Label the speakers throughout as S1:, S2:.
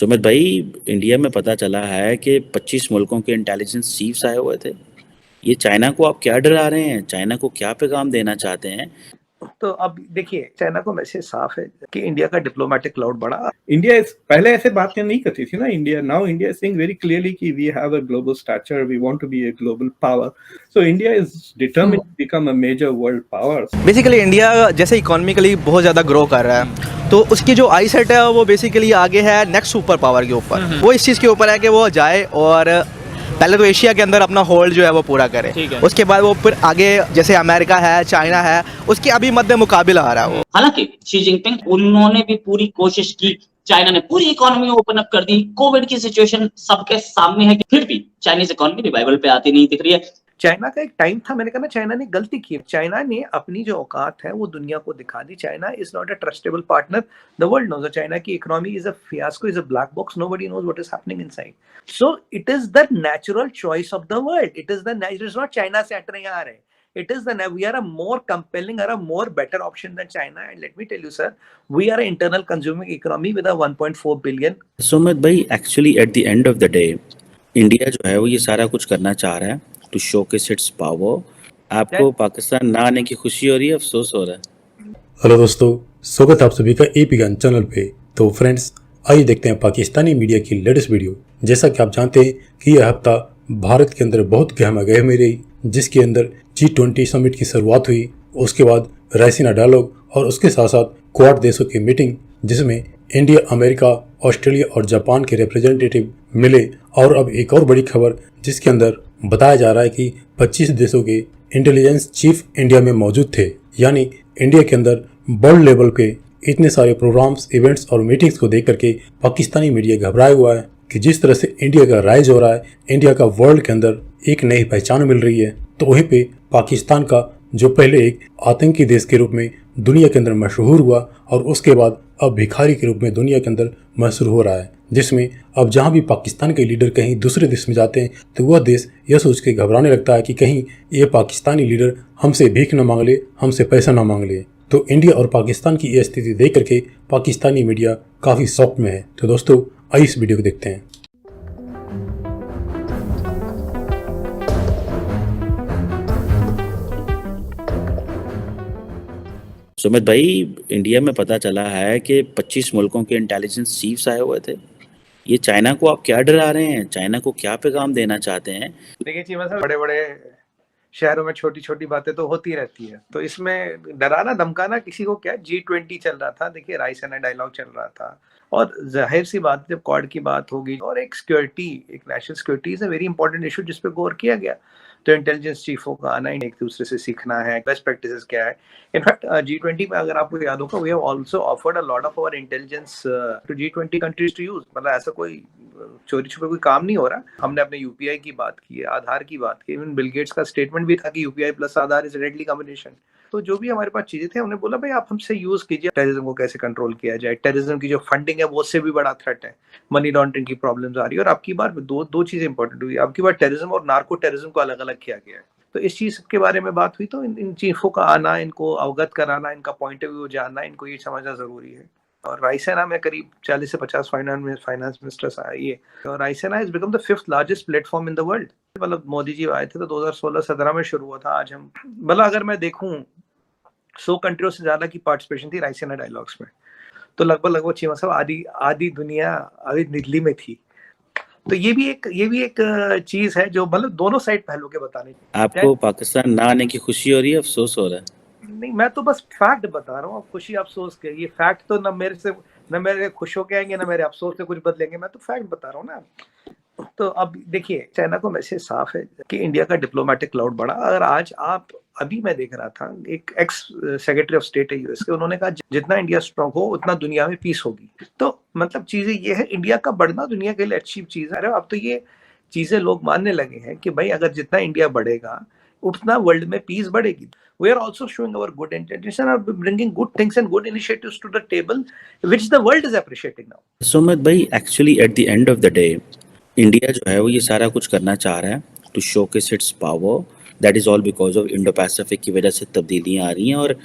S1: सुमित भाई, इंडिया में पता चला है कि 25 मुल्कों के इंटेलिजेंस चीफ्स आए हुए थे। ये चाइना को आप क्या डरा रहे हैं? चाइना को क्या पैगाम देना चाहते हैं?
S2: तो अब देखिए, चाइना को मैसेज साफ है कि इंडिया का डिप्लोमेटिक क्लाउड बढ़ा।
S3: इंडिया इस पहले ऐसे बातें नहीं करती थी ना। India is saying very clearly कि we have a global stature, we want to be a global power. So India is determined to become a major world power.
S4: Basically India जैसे इकोनॉमिकली बहुत ज़्यादा ग्रो कर रहा है, तो उसकी जो आई सेट है वो बेसिकली आगे है नेक्स्ट सुपर पावर के ऊपर। वो इस चीज़ के ऊपर है कि वो जाए और पहले तो एशिया के अंदर अपना होल्ड जो है वो पूरा करे, उसके बाद वो फिर आगे जैसे अमेरिका है, चाइना है, उसके अभी मध्य मुकाबला आ रहा है वो।
S5: हालांकि शी जिनपिंग उन्होंने भी पूरी कोशिश की, चाइना ने पूरी इकोनॉमी ओपन अप कर दी। कोविड की सिचुएशन सबके सामने है कि फिर भी चाइनीज इकोनॉमी रिवाइवल पे आती नहीं दिख रही है।
S2: चाइना का एक टाइम था, मैंने कहा ना, चाइना ने गलती की। चाइना ने अपनी जो औकात है वो दुनिया को दिखा दी। China is not a trustable partner. The world knows China की economy is a fiasco, is a black box. Nobody knows what is happening inside. So it is the natural choice of the world. It is not China से हट रहे आ रहे। It is we are a more compelling or a more better option than China. And let me tell you, sir, we are an internal consuming economy with a 1.4 billion.
S1: Sumit भाई, actually at the end of the day India जो है वो ये सारा कुछ करना चाह रहा है टू शोकेस इट्स पावर। आपको पाकिस्तान ना आने की खुशी हो रही है, अफसोस हो रहा है?
S6: हेलो दोस्तों, स्वागत है आप सभी का एपी ज्ञान चैनल पे। तो फ्रेंड्स, आइए देखते हैं पाकिस्तानी मीडिया की लेटेस्ट वीडियो। जैसा कि आप जानते हैं कि यह हफ्ता भारत के अंदर बहुत गहमा गहमी रही, जिसके अंदर G20 समिट की शुरुआत हुई, उसके बाद रायसीना डायलॉग और उसके साथ साथ क्वाड देशों की मीटिंग, जिसमें इंडिया, अमेरिका, ऑस्ट्रेलिया और जापान के रिप्रेजेंटेटिव मिले। और अब एक और बड़ी खबर जिसके अंदर बताया जा रहा है कि 25 देशों के इंटेलिजेंस चीफ इंडिया में मौजूद थे। यानी इंडिया के अंदर वर्ल्ड लेवल पे इतने सारे प्रोग्राम्स, इवेंट्स और मीटिंग्स को देख करके पाकिस्तानी मीडिया घबराया हुआ है कि जिस तरह से इंडिया का राइज हो रहा है, इंडिया का वर्ल्ड के अंदर एक नई पहचान मिल रही है, तो वहीं पे पाकिस्तान का जो पहले एक आतंकी देश के रूप में दुनिया के अंदर मशहूर हुआ और उसके बाद अब भिखारी के रूप में दुनिया के अंदर मशहूर हो रहा है, जिसमें अब जहां भी पाकिस्तान के लीडर कहीं दूसरे देश में जाते हैं तो वह देश यह सोच के घबराने लगता है कि कहीं ये पाकिस्तानी लीडर हमसे भीख न मांग ले, हमसे पैसा न मांग ले। तो इंडिया और पाकिस्तान की यह स्थिति देख करके पाकिस्तानी मीडिया काफ़ी शॉक में है। तो दोस्तों, आइए इस वीडियो को देखते हैं।
S1: सुमित भाई, इंडिया में पता चला है कि 25 मुल्कों के इंटेलिजेंस चीफ्स आए हुए थे। ये चाइना को आप क्या डरा रहे हैं? चाइना को क्या पैगाम देना चाहते हैं?
S2: देखिए चीमा साहब, बड़े बड़े शहरों में छोटी छोटी बातें तो होती रहती है, तो इसमें डराना धमकाना किसी को क्या। G20 चल रहा था, देखिए रायसीना डायलॉग चल रहा था, और जाहिर सी बात जब क्वाड की बात होगी और एक सिक्योरिटी, एक national security is a very important issue जिस पे गौर किया गया। तो इंटेलिजेंस चीफों का आना, एक दूसरे से सीखना है, बेस्ट प्रैक्टिसेस क्या है। इनफैक्ट G20 में अगर आपको याद होगा, we have also offered a lot of our intelligence to G20 countries to use. मतलब ऐसा कोई चोरी छुपे कोई काम नहीं हो रहा। हमने अपने यूपीआई की बात की है, आधार की बात की, इवन बिल गेट्स का स्टेटमेंट भी था कि UPI plus Aadhaar is deadly combination. तो जो भी हमारे पास चीजें थे, हमने बोला भाई आप हमसे यूज कीजिए, टेररिज्म को कैसे कंट्रोल किया जाए। टेररिज्म की जो फंडिंग है वो उससे भी बड़ा थ्रेट है, मनी लॉन्ड्रिंग की प्रॉब्लम्स आ रही है। और आपकी बार दो चीजें इंपॉर्टेंट हुई। आपकी बार टेररिज्म और नार्को टेररिज्म को अलग अलग किया गया है। तो इस चीज के बारे में बात हुई। तो इन चीफों का आना, इनको अवगत कराना, इनका पॉइंट ऑफ व्यू जानना, इनको ये समझना जरूरी है। और रायसीना में करीब 40 से 50 फाइनेंस मिनिस्टर्स आए। ये और Raisina is become the 5th largest platform in the world. मतलब मोदी जी आए थे तो 2016-17 में शुरू हुआ था। आज हम मतलब अगर मैं देखूं 100 कंट्रियों से ज्यादा की पार्टिसिपेशन थी रायसीना डायलॉग्स में। तो लगभग चीमा साहब आधी दुनिया अभी दिल्ली में थी। तो ये भी एक चीज है जो मतलब दोनों साइड पहलू के बताने की।
S1: आपको पाकिस्तान ना आने की खुशी हो रही है, अफसोस हो रहा है?
S2: नहीं, मैं तो बस फैक्ट बता रहा हूँ। अब खुशी अफसोस के ये फैक्ट तो न मेरे खुश हो के आएंगे, न मेरे अफसोस से कुछ बदलेंगे। मैं तो फैक्ट बता रहा हूँ ना। तो अब देखिए, चाइना को मैसेज साफ है कि इंडिया का डिप्लोमेटिक क्लाउड बढ़ा। अगर आज आप, अभी मैं देख रहा था, एक एक्स सेक्रेटरी ऑफ स्टेट है यूएस के, उन्होंने कहा जितना इंडिया स्ट्रांग हो उतना दुनिया में पीस होगी। तो मतलब चीजें ये है, इंडिया का बढ़ना दुनिया के लिए अच्छी चीज है। अब तो ये चीजें लोग मानने लगे हैं कि भाई अगर जितना इंडिया बढ़ेगा उतना वर्ल्ड में पीस बढ़ेगी। We are also showing our good intention of bringing good things and good initiatives to the table, which the world is appreciating now.
S1: Sumit भाई, actually at the end of the day India जो है वो ये सारा कुछ करना चाह रहा है to showcase its power. That is all because of Indo Pacific की वजह से तब्दीलियां आ रही हैं। और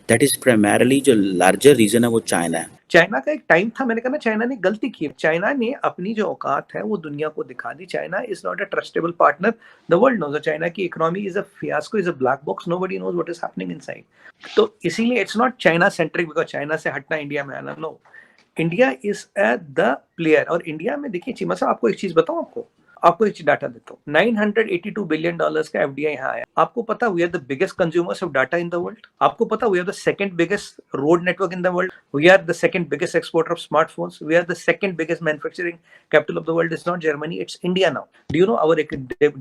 S1: दैट इज प्राइमरली जो लार्जर रीजन है वो चाइना है।
S2: चाइना का एक टाइम था, मैंने कहा ना, चाइना ने गलती की। चाइना ने अपनी जो औकात है वो दुनिया को दिखा दी। China is not a trustable partner, the world knows. China की economy is a fiasco, is a black box, nobody knows what is happening inside. तो इसीलिए it's not China centric because China से हटना इंडिया में आना, no, India is the player. और India में देखिए चीमा साहब, आपको एक चीज बताऊं, आपको एक डाटा देता हूँ। $982 बिलियन का एफडीआई यहाँ आया। आपको पता we are the biggest consumers of data in the world. आपको पता we are the second biggest road network in the world. We are the second biggest exporter of smartphones. We are the second biggest manufacturing capital of the world. It's not Germany, it's India now. Do you know our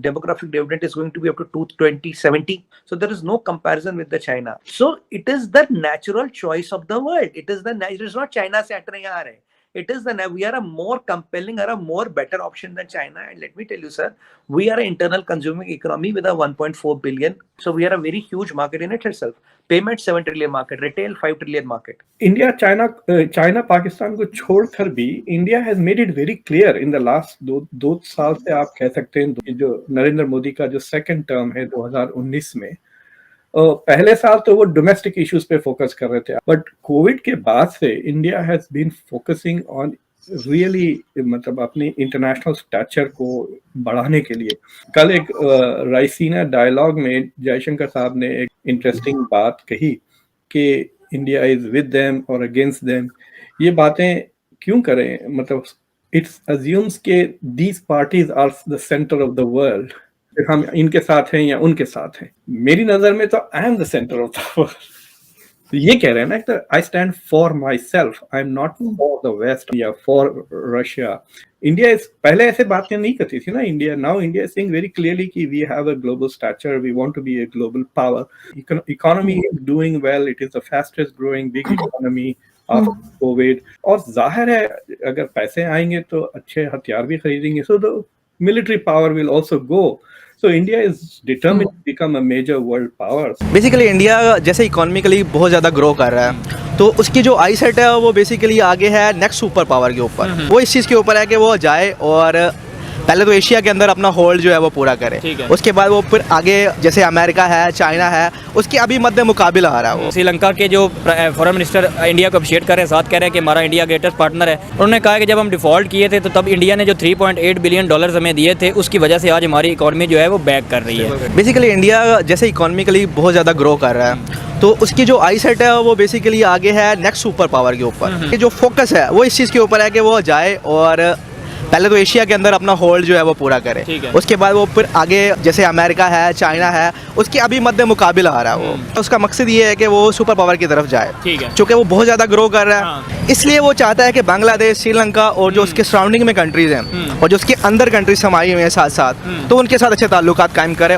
S2: demographic dividend is going to be up to 2070? So there is no comparison with the China. So it is the natural choice of the world. It is not China से हट रहे आ रहे। It is we are a more compelling or a more better option than China. And let me tell you, sir, we are an internal consuming economy with a 1.4 billion. So we are a very huge market in itself. Payment 7 trillion market, retail 5 trillion market.
S3: India China Pakistan को छोड़कर भी India has made it very clear in the last दो साल से, आप कह सकते हैं, जो नरेंद्र मोदी का जो सेकंड टर्म है 2019 में, पहले साल तो वो डोमेस्टिक इश्यूज पे फोकस कर रहे थे, बट कोविड के बाद से India has been focusing on really, मतलब अपनी इंटरनेशनल स्टैचर को बढ़ाने के लिए। कल एक राइसीना डायलॉग में जयशंकर साहब ने एक इंटरेस्टिंग बात कही कि इंडिया इज विद देम और अगेंस्ट देम। ये बातें क्यों करें? मतलब इट्स अज्यूम्स के these parties are the centre of the world, हम इनके साथ हैं या उनके साथ हैं। मेरी नजर में तो I am the centre of the world. ये कह रहे हैं ना, I stand for my self, I am not for the West या फॉर रशिया। इंडिया इज, पहले ऐसे बातें नहीं करती थी ना India. Now India is saying very clearly कि we have a global stature, we want to be a global power. Economy is doing well, it is the fastest growing big economy after Covid. और जाहिर है अगर पैसे आएंगे तो अच्छे हथियार भी खरीदेंगे, so the military power will also go. So India is determined to become a major world power.
S4: Basically India जैसे इकोनॉमिकली बहुत ज़्यादा ग्रो कर रहा है, तो उसकी जो आई सेट है वो बेसिकली आगे है नेक्स्ट सुपर पावर के ऊपर। वो इस चीज़ के ऊपर है कि वो जाए और पहले तो एशिया के अंदर अपना होल्ड जो है वो पूरा करे, उसके बाद वो फिर आगे जैसे अमेरिका है, चाइना है, उसके अभी मध्य मुकाबला आ रहा है। वो
S7: श्रीलंका के जो फॉरेन मिनिस्टर इंडिया को अप्रिशिएट कर रहे हैं, साथ कह रहे हैं कि हमारा इंडिया ग्रेटेस्ट पार्टनर है। उन्होंने कहा कि जब हम डिफॉल्ट किए थे तो तब इंडिया ने जो 3.8 बिलियन डॉलर्स हमें दिए थे, उसकी वजह से आज हमारी इकॉनमी जो है वो बैक कर रही है।
S4: बेसिकली इंडिया जैसे इकोनॉमिकली बहुत ज़्यादा ग्रो कर रहा है, तो उसकी जो आई सेट है वो बेसिकली आगे है नेक्स्ट सुपर पावर के ऊपर। ये जो फोकस है वो इस चीज़ के ऊपर है कि वो जाए और पहले तो एशिया के अंदर अपना होल्ड जो है वो पूरा करे, उसके बाद वो फिर आगे जैसे अमेरिका है, चाइना है, उसके अभी मध्य मुकाबला आ रहा है। वो उसका मकसद ये है कि वो सुपर पावर की तरफ जाए, क्योंकि वो बहुत ज़्यादा ग्रो कर रहा है। इसलिए वो चाहता है कि बांग्लादेश, श्रीलंका और जो उसके सराउंडिंग में कंट्रीज़ हैं और जो उसके अंदर कंट्रीज समाई हुई हैं साथ साथ, तो उनके साथ अच्छे ताल्लुकात कायम करे।